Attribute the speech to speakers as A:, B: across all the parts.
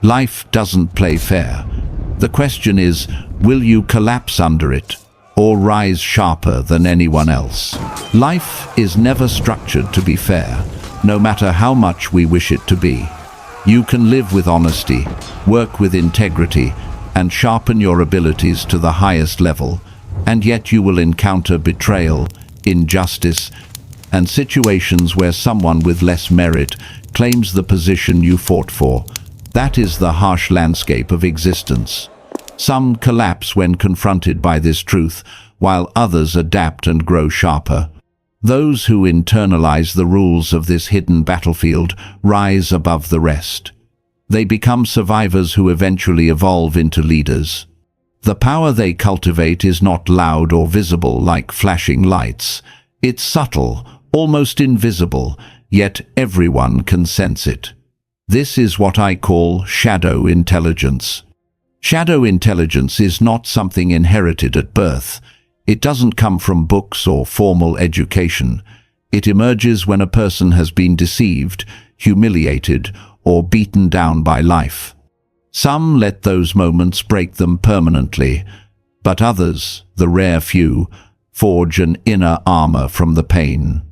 A: Life doesn't play fair. The question is, will you collapse under it or rise sharper than anyone else? Life is never structured to be fair, no matter how much we wish it to be. You can live with honesty, work with integrity, and sharpen your abilities to the highest level, and yet you will encounter betrayal, injustice, and situations where someone with less merit claims the position you fought for. That is the harsh landscape of existence. Some collapse when confronted by this truth, while others adapt and grow sharper. Those who internalize the rules of this hidden battlefield rise above the rest. They become survivors who eventually evolve into leaders. The power they cultivate is not loud or visible like flashing lights. It's subtle, almost invisible, yet everyone can sense it. This is what I call shadow intelligence. Shadow intelligence is not something inherited at birth. It doesn't come from books or formal education. It emerges when a person has been deceived, humiliated, or beaten down by life. Some let those moments break them permanently, but others, the rare few, forge an inner armor from the pain.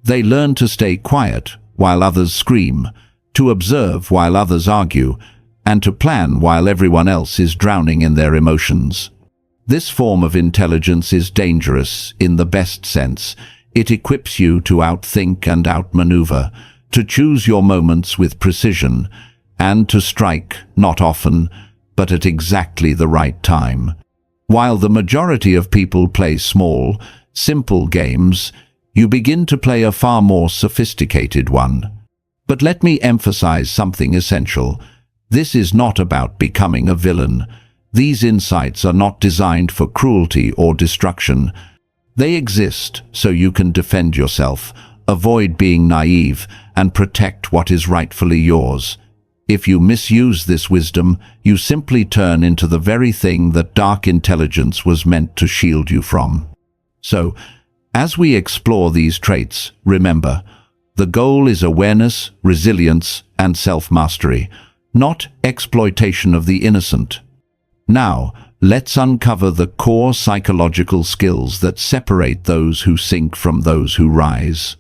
A: They learn to stay quiet while others scream, to observe while others argue, and to plan while everyone else is drowning in their emotions. This form of intelligence is dangerous in the best sense. It equips you to outthink and outmaneuver, to choose your moments with precision, and to strike, not often, but at exactly the right time. While the majority of people play small, simple games, you begin to play a far more sophisticated one. But let me emphasize something essential. This is not about becoming a villain. These insights are not designed for cruelty or destruction. They exist so you can defend yourself, avoid being naive, and protect what is rightfully yours. If you misuse this wisdom, you simply turn into the very thing that dark intelligence was meant to shield you from. So, as we explore these traits, remember, the goal is awareness, resilience, and self-mastery, not exploitation of the innocent. Now, let's uncover the core psychological skills that separate those who sink from those who rise.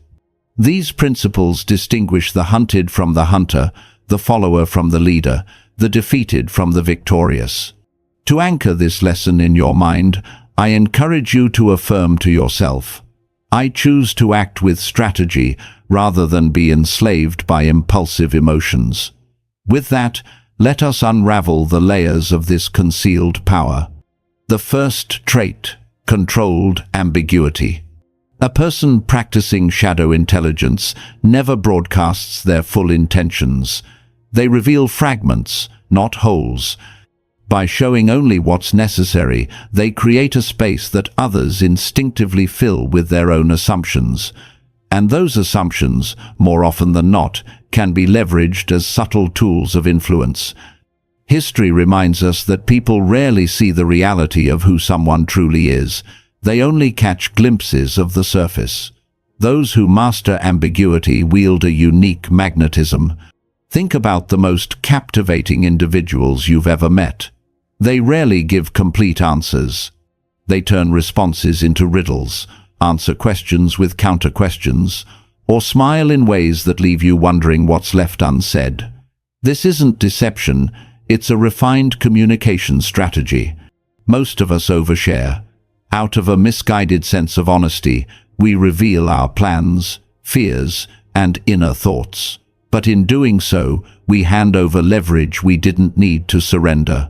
A: These principles distinguish the hunted from the hunter, the follower from the leader, the defeated from the victorious. To anchor this lesson in your mind, I encourage you to affirm to yourself, I choose to act with strategy rather than be enslaved by impulsive emotions. With that, let us unravel the layers of this concealed power. The first trait, controlled ambiguity. A person practicing shadow intelligence never broadcasts their full intentions. They reveal fragments, not wholes. By showing only what's necessary, they create a space that others instinctively fill with their own assumptions. And those assumptions, more often than not, can be leveraged as subtle tools of influence. History reminds us that people rarely see the reality of who someone truly is. They only catch glimpses of the surface. Those who master ambiguity wield a unique magnetism. Think about the most captivating individuals you've ever met. They rarely give complete answers. They turn responses into riddles, answer questions with counter-questions, or smile in ways that leave you wondering what's left unsaid. This isn't deception, it's a refined communication strategy. Most of us overshare. Out of a misguided sense of honesty, we reveal our plans, fears, and inner thoughts. But in doing so, we hand over leverage we didn't need to surrender.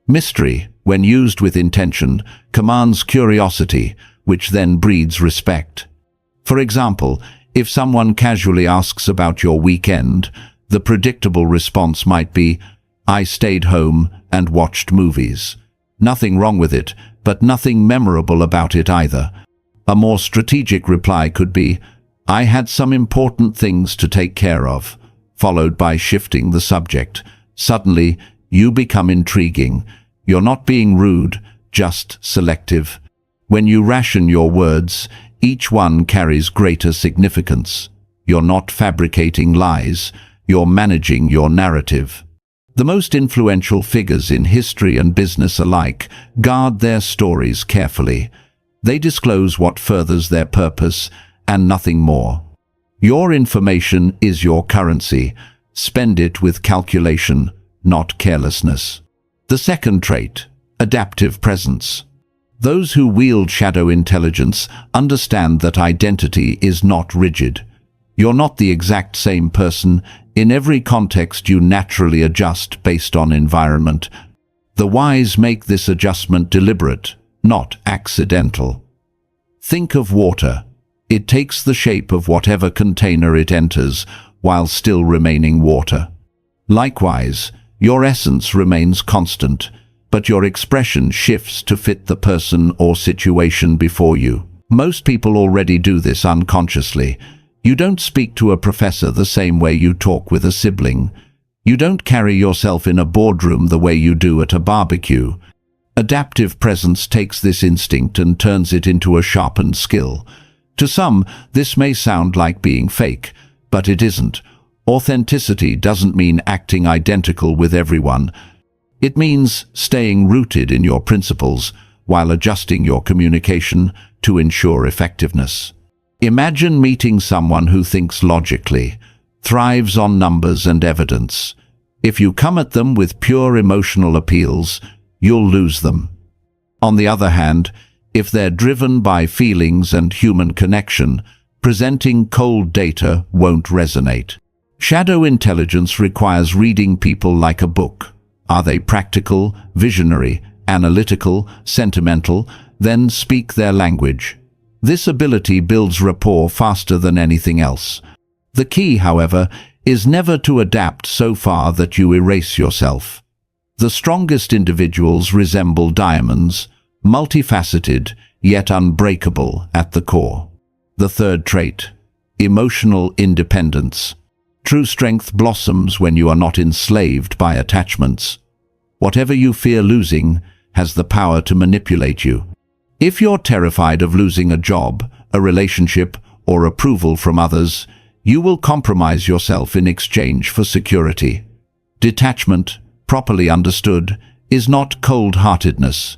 A: Mystery, when used with intention, commands curiosity, which then breeds respect. For example, if someone casually asks about your weekend, the predictable response might be, I stayed home and watched movies. Nothing wrong with it, but nothing memorable about it either. A more strategic reply could be, I had some important things to take care of, followed by shifting the subject. Suddenly, you become intriguing. You're not being rude, just selective. When you ration your words, each one carries greater significance. You're not fabricating lies, you're managing your narrative. The most influential figures in history and business alike guard their stories carefully. They disclose what furthers their purpose and nothing more. Your information is your currency. Spend it with calculation, not carelessness. The second trait, adaptive presence. Those who wield shadow intelligence understand that identity is not rigid. You're not the exact same person. In every context you naturally adjust based on environment. The wise make this adjustment deliberate, not accidental. Think of water. It takes the shape of whatever container it enters, while still remaining water. Likewise, your essence remains constant, but your expression shifts to fit the person or situation before you. Most people already do this unconsciously. You don't speak to a professor the same way you talk with a sibling. You don't carry yourself in a boardroom the way you do at a barbecue. Adaptive presence takes this instinct and turns it into a sharpened skill. To some, this may sound like being fake, but it isn't. Authenticity doesn't mean acting identical with everyone. It means staying rooted in your principles while adjusting your communication to ensure effectiveness. Imagine meeting someone who thinks logically, thrives on numbers and evidence. If you come at them with pure emotional appeals, you'll lose them. On the other hand, if they're driven by feelings and human connection, presenting cold data won't resonate. Shadow intelligence requires reading people like a book. Are they practical, visionary, analytical, sentimental? Then speak their language. This ability builds rapport faster than anything else. The key, however, is never to adapt so far that you erase yourself. The strongest individuals resemble diamonds, multifaceted yet unbreakable at the core. The third trait, emotional independence. True strength blossoms when you are not enslaved by attachments. Whatever you fear losing has the power to manipulate you. If you're terrified of losing a job, a relationship, or approval from others, you will compromise yourself in exchange for security. Detachment, properly understood, is not cold-heartedness.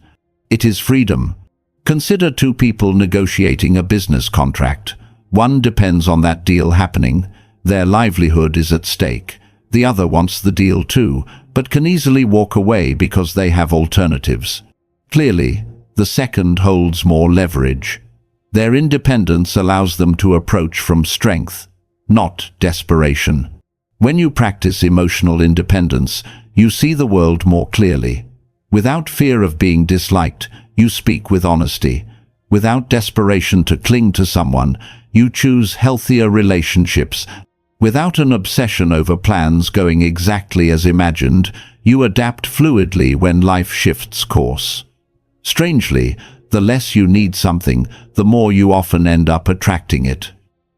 A: It is freedom. Consider two people negotiating a business contract. One depends on that deal happening. Their livelihood is at stake. The other wants the deal too, but can easily walk away because they have alternatives. Clearly, the second holds more leverage. Their independence allows them to approach from strength, not desperation. When you practice emotional independence, you see the world more clearly. Without fear of being disliked, you speak with honesty. Without desperation to cling to someone, you choose healthier relationships. Without an obsession over plans going exactly as imagined, you adapt fluidly when life shifts course. Strangely, the less you need something, the more you often end up attracting it.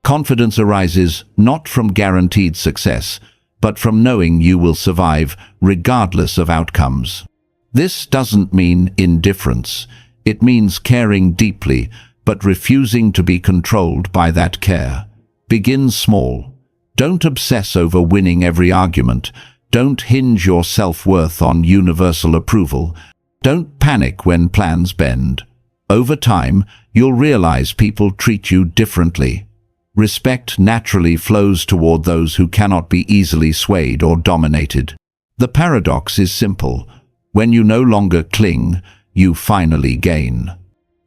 A: Confidence arises not from guaranteed success, but from knowing you will survive regardless of outcomes. This doesn't mean indifference. It means caring deeply, but refusing to be controlled by that care. Begin small. Don't obsess over winning every argument. Don't hinge your self-worth on universal approval. Don't panic when plans bend. Over time, you'll realize people treat you differently. Respect naturally flows toward those who cannot be easily swayed or dominated. The paradox is simple. When you no longer cling, you finally gain.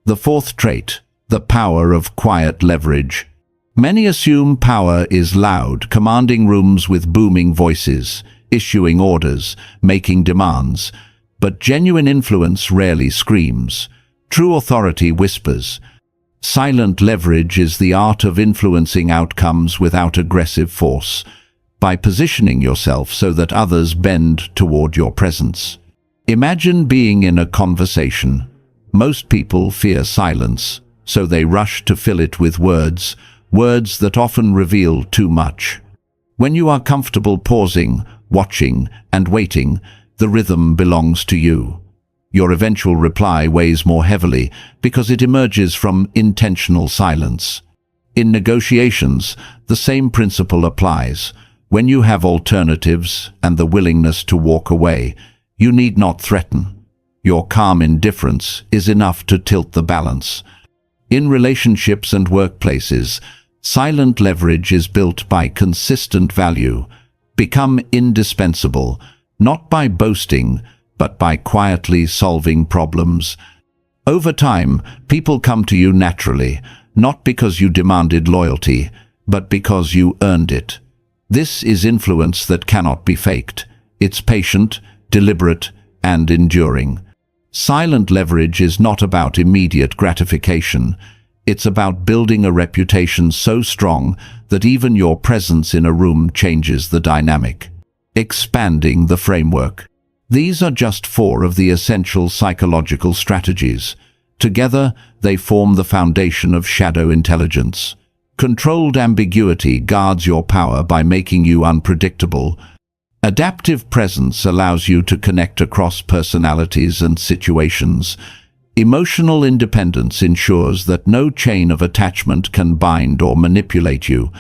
A: The fourth trait, the power of quiet leverage. Many assume power is loud, commanding rooms with booming voices, issuing orders, making demands. But genuine influence rarely screams. True authority whispers. Silent leverage is the art of influencing outcomes without aggressive force, by positioning yourself so that others bend toward your presence. Imagine being in a conversation. Most people fear silence, so they rush to fill it with words that often reveal too much. When you are comfortable pausing, watching, and waiting, the rhythm belongs to you. Your eventual reply weighs more heavily because it emerges from intentional silence. In negotiations, the same principle applies. When you have alternatives and the willingness to walk away, you need not threaten. Your calm indifference is enough to tilt the balance. In relationships and workplaces, silent leverage is built by consistent value. Become indispensable, not by boasting, but by quietly solving problems. Over time, people come to you naturally, not because you demanded loyalty, but because you earned it. This is influence that cannot be faked. It's patient, deliberate, and enduring. Silent leverage is not about immediate gratification. It's about building a reputation so strong that even your presence in a room changes the dynamic. Expanding the framework. These are just 4 of the essential psychological strategies. Together, they form the foundation of shadow intelligence. Controlled ambiguity guards your power by making you unpredictable. Adaptive presence allows you to connect across personalities and situations. Emotional independence ensures that no chain of attachment can bind or manipulate you.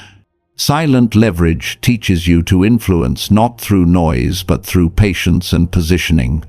A: Silent leverage teaches you to influence not through noise but through patience and positioning.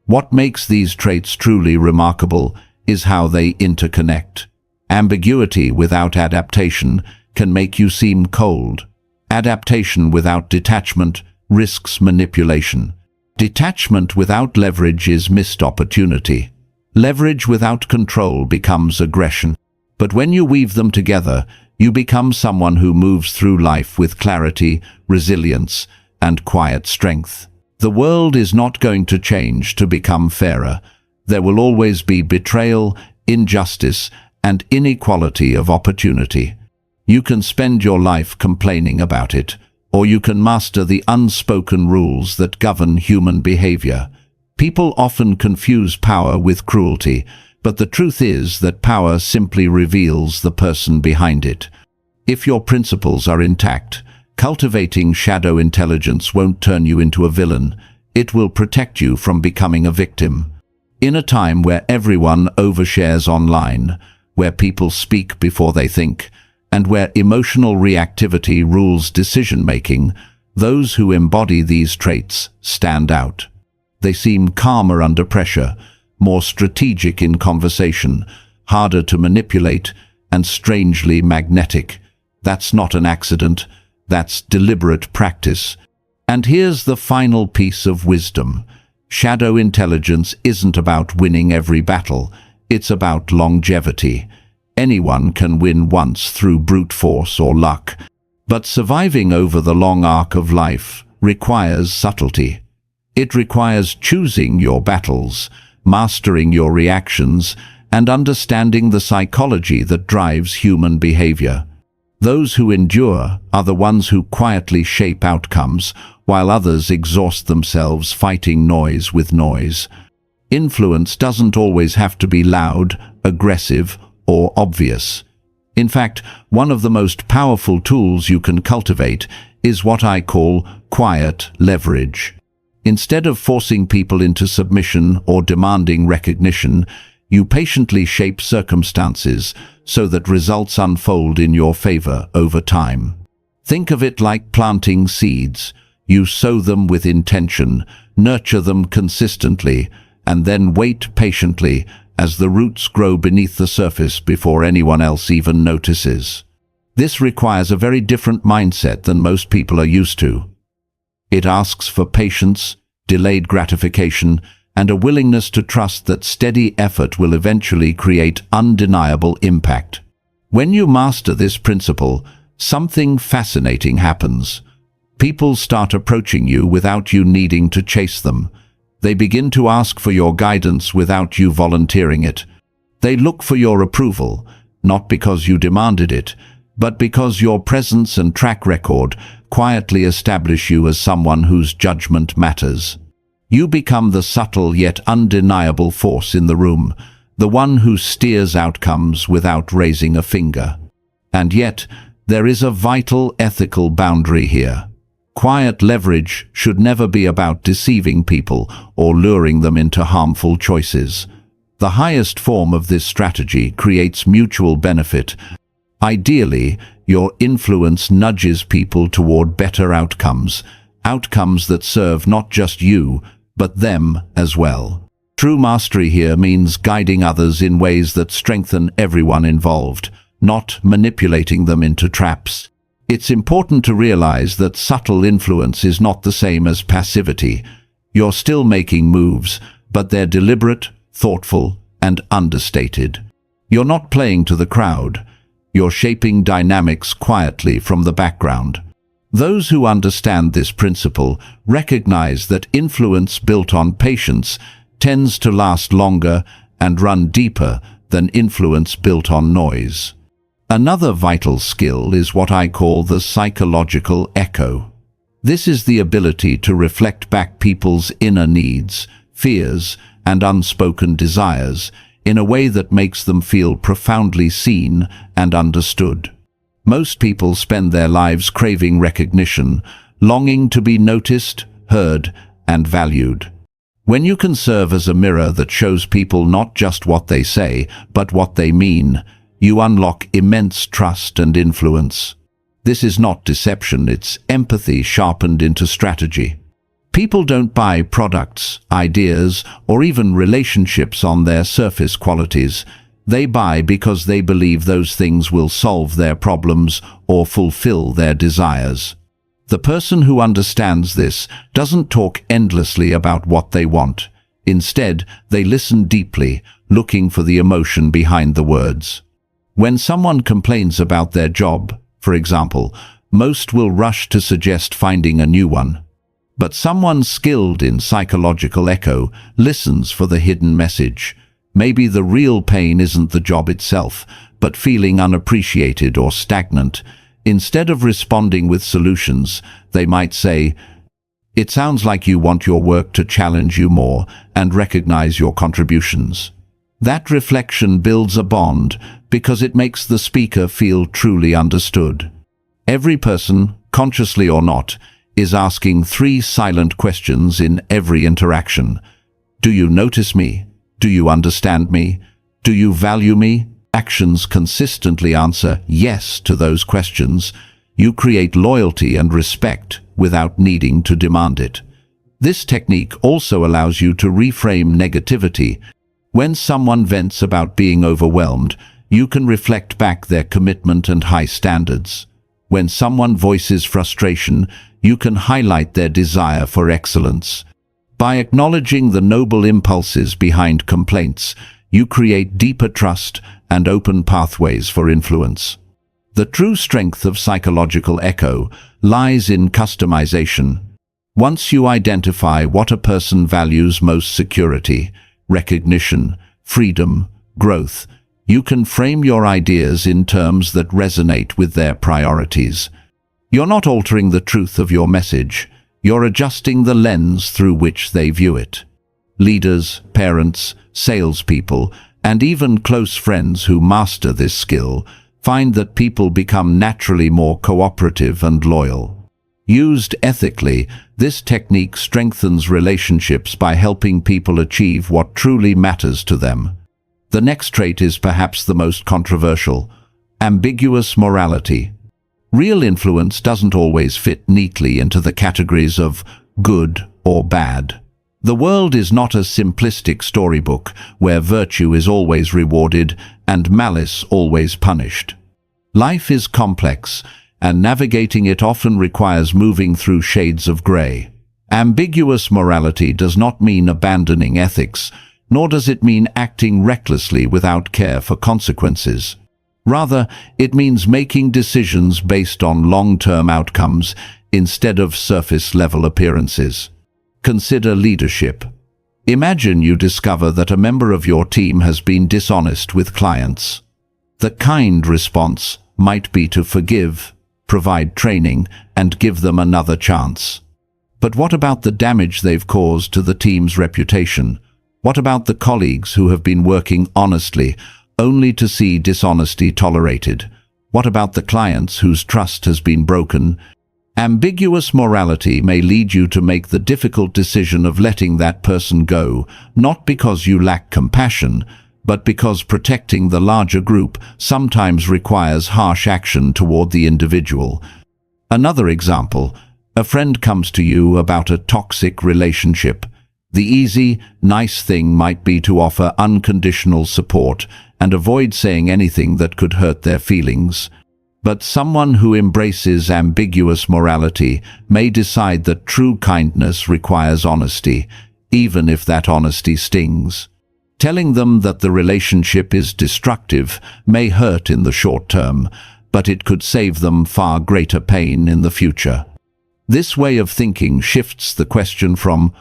A: What makes these traits truly remarkable is how they interconnect. Ambiguity without adaptation can make you seem cold. Adaptation without detachment risks manipulation. Detachment without leverage is missed opportunity. Leverage without control becomes aggression. But when you weave them together, you become someone who moves through life with clarity, resilience, and quiet strength. The world is not going to change to become fairer. There will always be betrayal, injustice, and inequality of opportunity. You can spend your life complaining about it, or you can master the unspoken rules that govern human behavior. People often confuse power with cruelty, but the truth is that power simply reveals the person behind it. If your principles are intact, cultivating shadow intelligence won't turn you into a villain. It will protect you from becoming a victim. In a time where everyone overshares online, where people speak before they think, and where emotional reactivity rules decision-making, those who embody these traits stand out. They seem calmer under pressure, more strategic in conversation, harder to manipulate, and strangely magnetic. That's not an accident, that's deliberate practice. And here's the final piece of wisdom. Shadow intelligence isn't about winning every battle, it's about longevity. Anyone can win once through brute force or luck, but surviving over the long arc of life requires subtlety. It requires choosing your battles, mastering your reactions, and understanding the psychology that drives human behavior. Those who endure are the ones who quietly shape outcomes, while others exhaust themselves fighting noise with noise. Influence doesn't always have to be loud, aggressive, or obvious. In fact, one of the most powerful tools you can cultivate is what I call quiet leverage. Instead of forcing people into submission or demanding recognition, you patiently shape circumstances so that results unfold in your favor over time. Think of it like planting seeds. You sow them with intention, nurture them consistently, and then wait patiently as the roots grow beneath the surface before anyone else even notices. This requires a very different mindset than most people are used to. It asks for patience, delayed gratification, and a willingness to trust that steady effort will eventually create undeniable impact. When you master this principle, something fascinating happens. People start approaching you without you needing to chase them. They begin to ask for your guidance without you volunteering it. They look for your approval, not because you demanded it, but because your presence and track record quietly establish you as someone whose judgment matters. You become the subtle yet undeniable force in the room, the one who steers outcomes without raising a finger. And yet, there is a vital ethical boundary here. Quiet leverage should never be about deceiving people or luring them into harmful choices. The highest form of this strategy creates mutual benefit. Ideally, Your influence nudges people toward better outcomes, outcomes that serve not just you, but them as well. True mastery here means guiding others in ways that strengthen everyone involved, not manipulating them into traps. It's important to realize that subtle influence is not the same as passivity. You're still making moves, but they're deliberate, thoughtful, and understated. You're not playing to the crowd. You're shaping dynamics quietly from the background. Those who understand this principle recognize that influence built on patience tends to last longer and run deeper than influence built on noise. Another vital skill is what I call the psychological echo. This is the ability to reflect back people's inner needs, fears, and unspoken desires in a way that makes them feel profoundly seen and understood. Most people spend their lives craving recognition, longing to be noticed, heard, and valued. When you can serve as a mirror that shows people not just what they say, but what they mean, you unlock immense trust and influence. This is not deception, it's empathy sharpened into strategy. People don't buy products, ideas, or even relationships on their surface qualities. They buy because they believe those things will solve their problems or fulfill their desires. The person who understands this doesn't talk endlessly about what they want. Instead, they listen deeply, looking for the emotion behind the words. When someone complains about their job, for example, most will rush to suggest finding a new one. But someone skilled in psychological echo listens for the hidden message. Maybe the real pain isn't the job itself, but feeling unappreciated or stagnant. Instead of responding with solutions, they might say, "It sounds like you want your work to challenge you more and recognize your contributions." That reflection builds a bond because it makes the speaker feel truly understood. Every person, consciously or not, is asking 3 silent questions in every interaction. Do you notice me? Do you understand me? Do you value me? Actions consistently answer yes to those questions. You create loyalty and respect without needing to demand it. This technique also allows you to reframe negativity. When someone vents about being overwhelmed, you can reflect back their commitment and high standards. When someone voices frustration, you can highlight their desire for excellence. By acknowledging the noble impulses behind complaints, you create deeper trust and open pathways for influence. The true strength of psychological echo lies in customization. Once you identify what a person values most: security, recognition, freedom, growth, you can frame your ideas in terms that resonate with their priorities. You're not altering the truth of your message, you're adjusting the lens through which they view it. Leaders, parents, salespeople, and even close friends who master this skill find that people become naturally more cooperative and loyal. Used ethically, this technique strengthens relationships by helping people achieve what truly matters to them. The next trait is perhaps the most controversial: ambiguous morality. Real influence doesn't always fit neatly into the categories of good or bad. The world is not a simplistic storybook where virtue is always rewarded and malice always punished. Life is complex, and navigating it often requires moving through shades of gray. Ambiguous morality does not mean abandoning ethics, nor does it mean acting recklessly without care for consequences. Rather, it means making decisions based on long-term outcomes instead of surface-level appearances. Consider leadership. Imagine you discover that a member of your team has been dishonest with clients. The kind response might be to forgive, provide training, and give them another chance. But what about the damage they've caused to the team's reputation? What about the colleagues who have been working honestly, only to see dishonesty tolerated? What about the clients whose trust has been broken? Ambiguous morality may lead you to make the difficult decision of letting that person go, not because you lack compassion, but because protecting the larger group sometimes requires harsh action toward the individual. Another example: a friend comes to you about a toxic relationship. The easy, nice thing might be to offer unconditional support and avoid saying anything that could hurt their feelings. But someone who embraces ambiguous morality may decide that true kindness requires honesty, even if that honesty stings. Telling them that the relationship is destructive may hurt in the short term, but it could save them far greater pain in the future. This way of thinking shifts the question from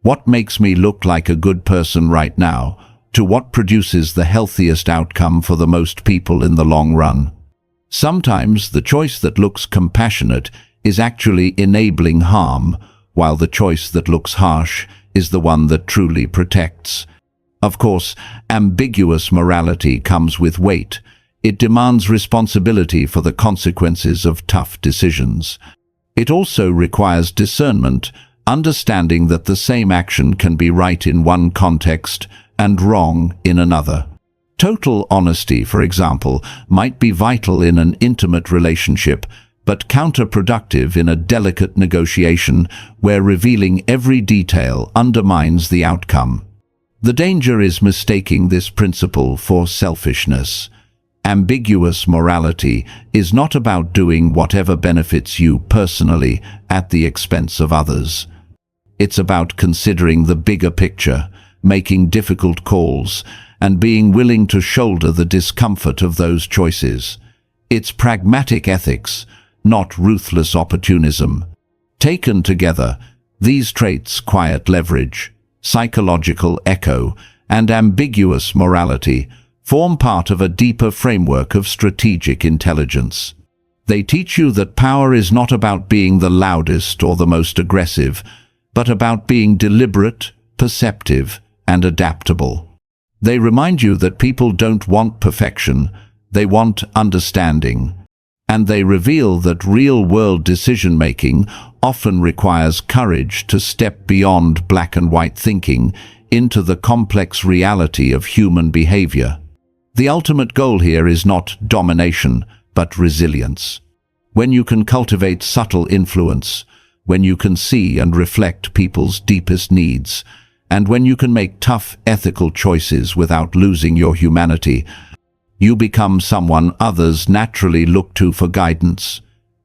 A: "what makes me look like a good person right now?" to what produces the healthiest outcome for the most people in the long run. Sometimes the choice that looks compassionate is actually enabling harm, while the choice that looks harsh is the one that truly protects. Of course, ambiguous morality comes with weight. It demands responsibility for the consequences of tough decisions. It also requires discernment, understanding that the same action can be right in one context and wrong in another. Total honesty, for example, might be vital in an intimate relationship, but counterproductive in a delicate negotiation where revealing every detail undermines the outcome. The danger is mistaking this principle for selfishness. Ambiguous morality is not about doing whatever benefits you personally at the expense of others. It's about considering the bigger picture, making difficult calls, and being willing to shoulder the discomfort of those choices. It's pragmatic ethics, not ruthless opportunism. Taken together, these traits: quiet leverage, psychological echo, and ambiguous morality form part of a deeper framework of strategic intelligence. They teach you that power is not about being the loudest or the most aggressive, but about being deliberate, perceptive, and adaptable. They remind you that people don't want perfection, they want understanding. And they reveal that real-world decision-making often requires courage to step beyond black and white thinking into the complex reality of human behavior. The ultimate goal here is not domination, but resilience. When you can cultivate subtle influence, when you can see and reflect people's deepest needs, and when you can make tough ethical choices without losing your humanity, you become someone others naturally look to for guidance.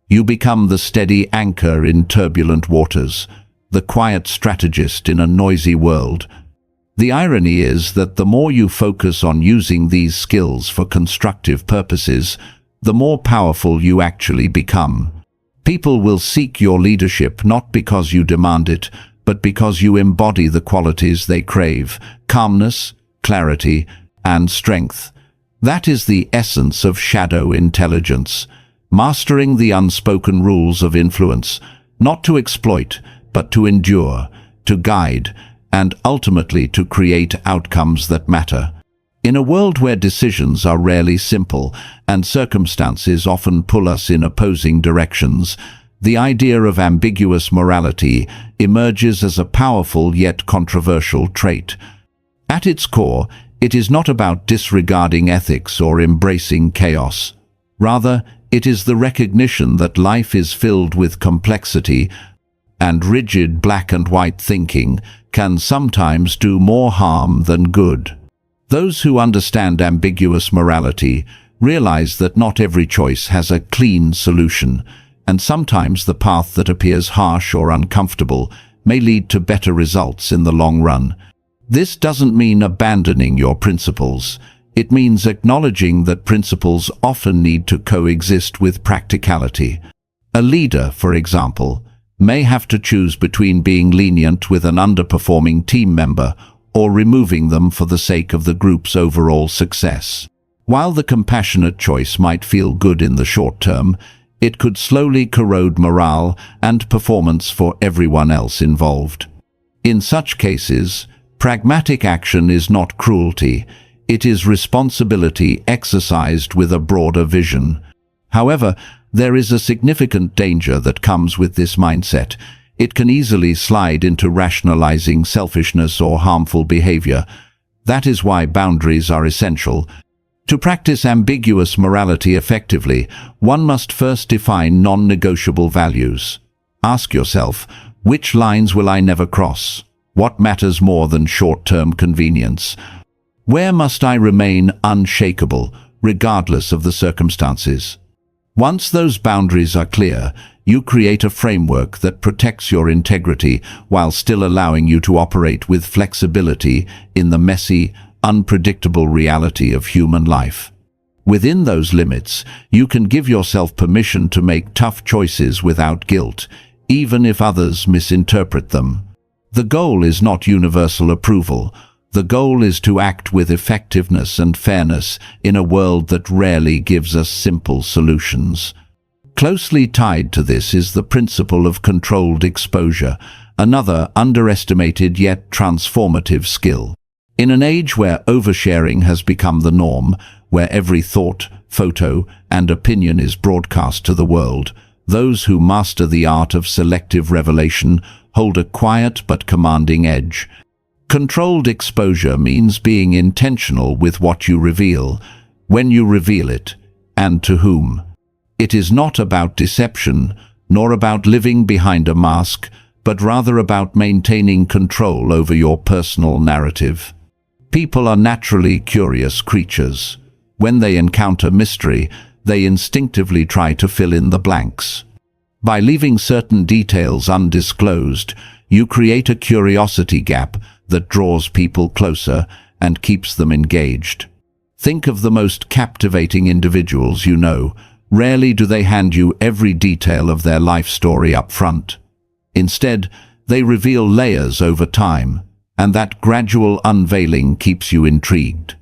A: You become the steady anchor in turbulent waters, the quiet strategist in a noisy world. The irony is that the more you focus on using these skills for constructive purposes, the more powerful you actually become. People will seek your leadership not because you demand it, but because you embody the qualities they crave: calmness, clarity, and strength. That is the essence of shadow intelligence, mastering the unspoken rules of influence, not to exploit, but to endure, to guide, and ultimately to create outcomes that matter. In a world where decisions are rarely simple and circumstances often pull us in opposing directions, the idea of ambiguous morality emerges as a powerful yet controversial trait. At its core, it is not about disregarding ethics or embracing chaos. Rather, it is the recognition that life is filled with complexity, and rigid black and white thinking can sometimes do more harm than good. Those who understand ambiguous morality realize that not every choice has a clean solution, and sometimes the path that appears harsh or uncomfortable may lead to better results in the long run. This doesn't mean abandoning your principles. It means acknowledging that principles often need to coexist with practicality. A leader, for example, may have to choose between being lenient with an underperforming team member or removing them for the sake of the group's overall success. While the compassionate choice might feel good in the short term, it could slowly corrode morale and performance for everyone else involved. In such cases, pragmatic action is not cruelty, it is responsibility exercised with a broader vision. However, there is a significant danger that comes with this mindset. It can easily slide into rationalizing selfishness or harmful behavior. That is why boundaries are essential. To practice ambiguous morality effectively, one must first define non-negotiable values. Ask yourself, which lines will I never cross? What matters more than short-term convenience? Where must I remain unshakable, regardless of the circumstances? Once those boundaries are clear, you create a framework that protects your integrity while still allowing you to operate with flexibility in the messy, unpredictable reality of human life. Within those limits, you can give yourself permission to make tough choices without guilt, even if others misinterpret them. The goal is not universal approval. The goal is to act with effectiveness and fairness in a world that rarely gives us simple solutions. Closely tied to this is the principle of controlled exposure, another underestimated yet transformative skill. In an age where oversharing has become the norm, where every thought, photo, and opinion is broadcast to the world, those who master the art of selective revelation hold a quiet but commanding edge. Controlled exposure means being intentional with what you reveal, when you reveal it, and to whom. It is not about deception, nor about living behind a mask, but rather about maintaining control over your personal narrative. People are naturally curious creatures. When they encounter mystery, they instinctively try to fill in the blanks. By leaving certain details undisclosed, you create a curiosity gap that draws people closer and keeps them engaged. Think of the most captivating individuals you know. Rarely do they hand you every detail of their life story up front. Instead, they reveal layers over time, and that gradual unveiling keeps you intrigued.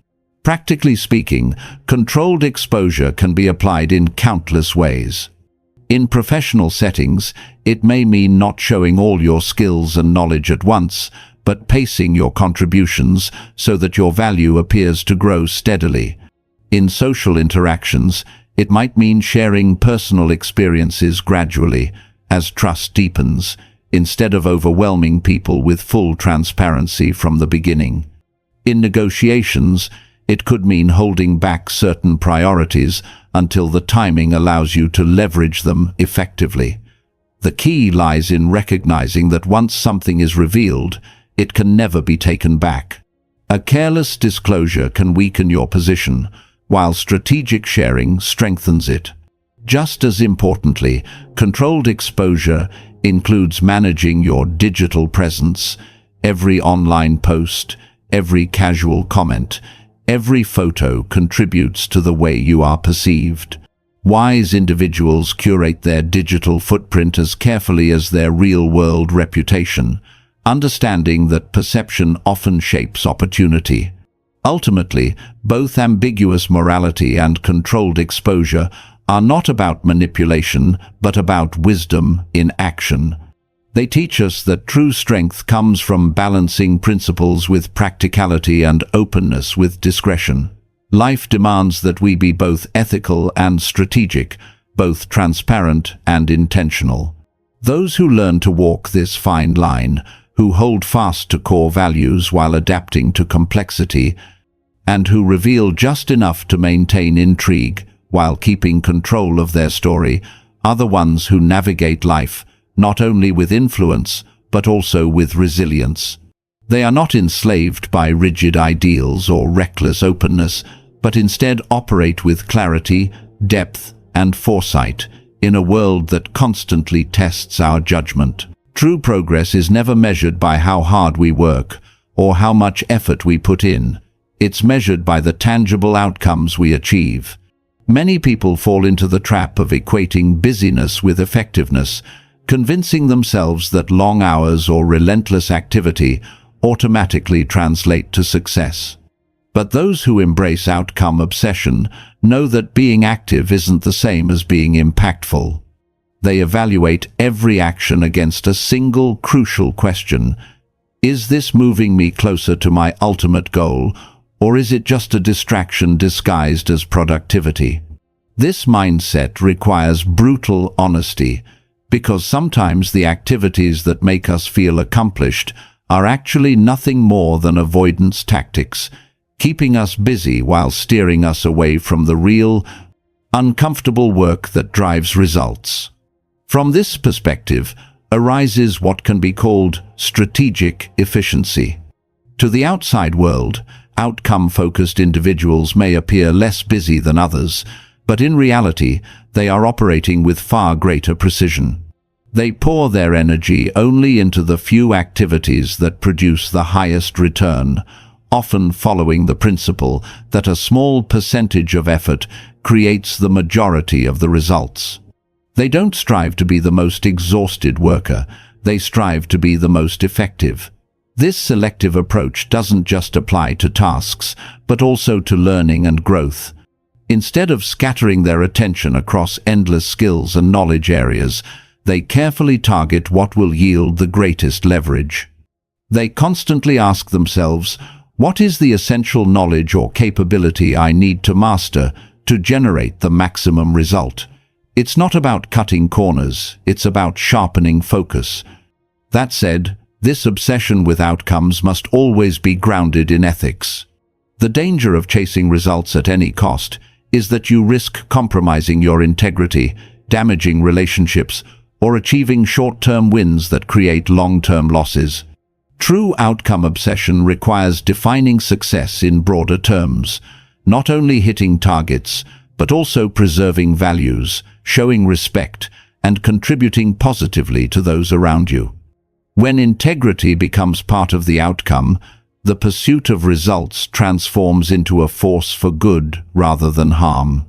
A: Practically speaking, controlled exposure can be applied in countless ways. In professional settings, it may mean not showing all your skills and knowledge at once, but pacing your contributions so that your value appears to grow steadily. In social interactions, it might mean sharing personal experiences gradually, as trust deepens, instead of overwhelming people with full transparency from the beginning. In negotiations, it could mean holding back certain priorities until the timing allows you to leverage them effectively. The key lies in recognizing that once something is revealed, it can never be taken back. A careless disclosure can weaken your position, while strategic sharing strengthens it. Just as importantly, controlled exposure includes managing your digital presence. Every online post, every casual comment, every photo contributes to the way you are perceived. Wise individuals curate their digital footprint as carefully as their real-world reputation, understanding that perception often shapes opportunity. Ultimately, both ambiguous morality and controlled exposure are not about manipulation, but about wisdom in action. They teach us that true strength comes from balancing principles with practicality and openness with discretion. Life demands that we be both ethical and strategic, both transparent and intentional. Those who learn to walk this fine line, who hold fast to core values while adapting to complexity, and who reveal just enough to maintain intrigue while keeping control of their story, are the ones who navigate life not only with influence, but also with resilience. They are not enslaved by rigid ideals or reckless openness, but instead operate with clarity, depth, and foresight in a world that constantly tests our judgment. True progress is never measured by how hard we work or how much effort we put in. It's measured by the tangible outcomes we achieve. Many people fall into the trap of equating busyness with effectiveness, convincing themselves that long hours or relentless activity automatically translate to success. But those who embrace outcome obsession know that being active isn't the same as being impactful. They evaluate every action against a single crucial question: is this moving me closer to my ultimate goal, or is it just a distraction disguised as productivity? This mindset requires brutal honesty, because sometimes the activities that make us feel accomplished are actually nothing more than avoidance tactics, keeping us busy while steering us away from the real, uncomfortable work that drives results. From this perspective arises what can be called strategic efficiency. To the outside world, outcome-focused individuals may appear less busy than others, but in reality, they are operating with far greater precision. They pour their energy only into the few activities that produce the highest return, often following the principle that a small percentage of effort creates the majority of the results. They don't strive to be the most exhausted worker, they strive to be the most effective. This selective approach doesn't just apply to tasks, but also to learning and growth. Instead of scattering their attention across endless skills and knowledge areas, they carefully target what will yield the greatest leverage. They constantly ask themselves, what is the essential knowledge or capability I need to master to generate the maximum result? It's not about cutting corners, it's about sharpening focus. That said, this obsession with outcomes must always be grounded in ethics. The danger of chasing results at any cost is that you risk compromising your integrity, damaging relationships, or achieving short-term wins that create long-term losses. True outcome obsession requires defining success in broader terms, not only hitting targets, but also preserving values, showing respect, and contributing positively to those around you. When integrity becomes part of the outcome, the pursuit of results transforms into a force for good rather than harm.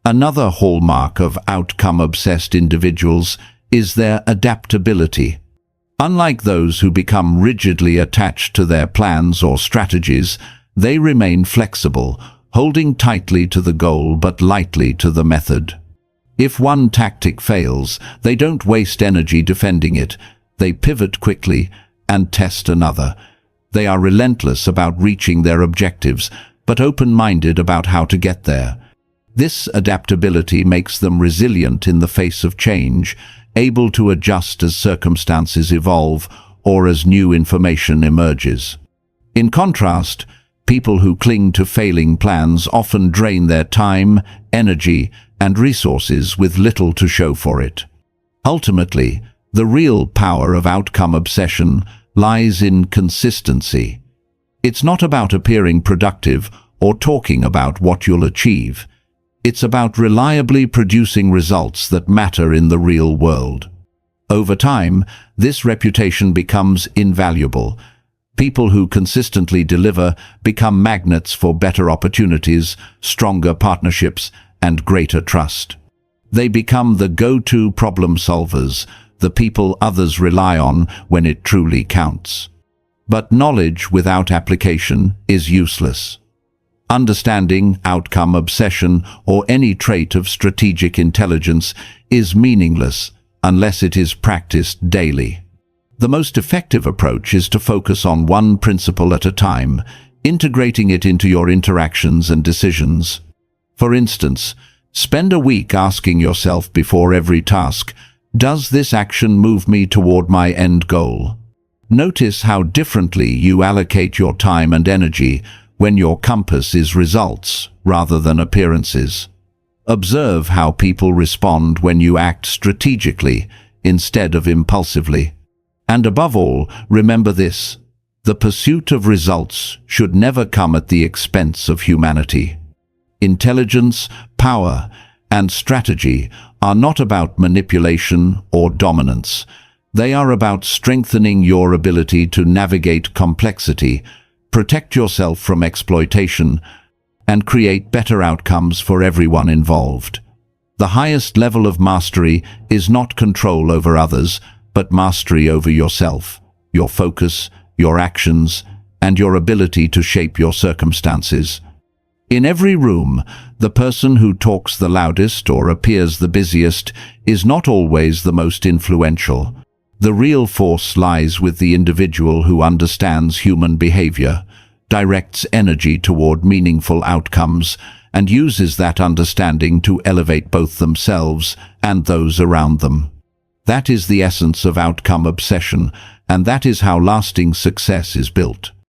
A: Another hallmark of outcome-obsessed individuals is their adaptability. Unlike those who become rigidly attached to their plans or strategies, they remain flexible, holding tightly to the goal but lightly to the method. If one tactic fails, they don't waste energy defending it. They pivot quickly and test another. They are relentless about reaching their objectives, but open-minded about how to get there. This adaptability makes them resilient in the face of change, able to adjust as circumstances evolve or as new information emerges. In contrast, people who cling to failing plans often drain their time, energy, and resources with little to show for it. Ultimately, the real power of outcome obsession lies in consistency. It's not about appearing productive or talking about what you'll achieve. It's about reliably producing results that matter in the real world. Over time, this reputation becomes invaluable. People who consistently deliver become magnets for better opportunities, stronger partnerships, and greater trust. They become the go-to problem solvers, the people others rely on when it truly counts. But knowledge without application is useless. Understanding, outcome obsession, or any trait of strategic intelligence is meaningless unless it is practiced daily. The most effective approach is to focus on one principle at a time, integrating it into your interactions and decisions. For instance, spend a week asking yourself before every task, does this action move me toward my end goal? Notice how differently you allocate your time and energy when your compass is results rather than appearances. Observe how people respond when you act strategically instead of impulsively. And above all, remember this: the pursuit of results should never come at the expense of humanity. Intelligence, power, and strategy are not about manipulation or dominance. They are about strengthening your ability to navigate complexity, protect yourself from exploitation, and create better outcomes for everyone involved. The highest level of mastery is not control over others, but mastery over yourself, your focus, your actions, and your ability to shape your circumstances. In every room, the person who talks the loudest or appears the busiest is not always the most influential. The real force lies with the individual who understands human behavior, directs energy toward meaningful outcomes, and uses that understanding to elevate both themselves and those around them. That is the essence of outcome obsession, And that is how lasting success is built.